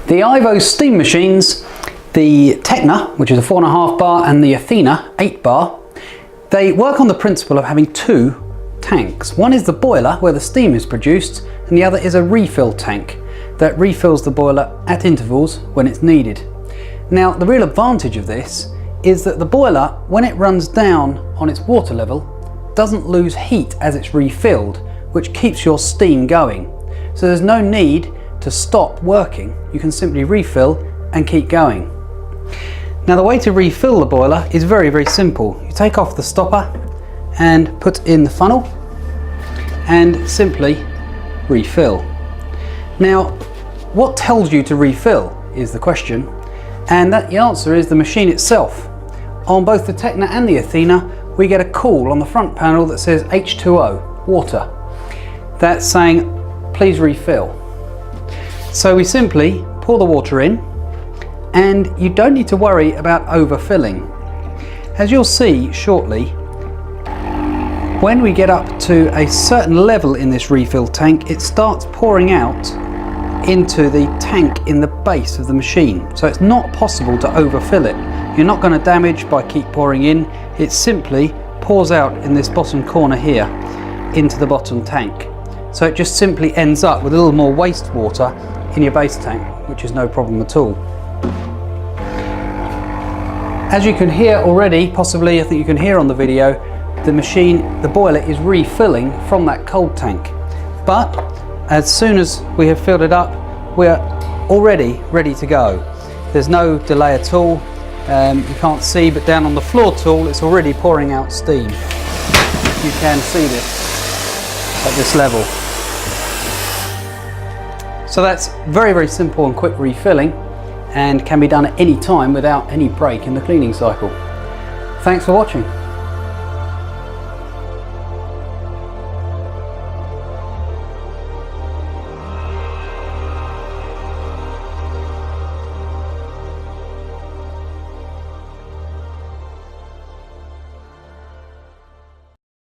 The IVo Steam machines, the Tekna, which is a 4.5 bar, and the Athena 8 bar, they work on the principle of having two tanks. One is the boiler where the steam is produced, and the other is a refill tank that refills the boiler at intervals when it's needed. Now, the real advantage of this is that the boiler, when it runs down on its water level, doesn't lose heat as it's refilled, which keeps your steam going. So there's no need to stop working. You can simply refill and keep going. Now, the way to refill the boiler is very, very simple. You take off the stopper and put in the funnel and simply refill. Now, what tells you to refill is the question, and the answer is the machine itself. On both the Tekna and the Athena, we get a call on the front panel that says H2O, water. That's saying, please refill. So we simply pour the water in, and you don't need to worry about overfilling. As you'll see shortly, when we get up to a certain level in this refill tank, it starts pouring out into the tank in the base of the machine. So it's not possible to overfill it. You're not going to damage by keep pouring in. It simply pours out in this bottom corner here into the bottom tank. So it just simply ends up with a little more wastewater in your base tank, which is no problem at all. As you can hear already, possibly, I think you can hear on the video, the machine, the boiler is refilling from that cold tank. But as soon as we have filled it up, we're already ready to go. There's no delay at all. You can't see, but down on the floor tool, it's already pouring out steam. You can see this at this level. So that's very, very simple and quick refilling, and can be done at any time without any break in the cleaning cycle. Thanks for watching.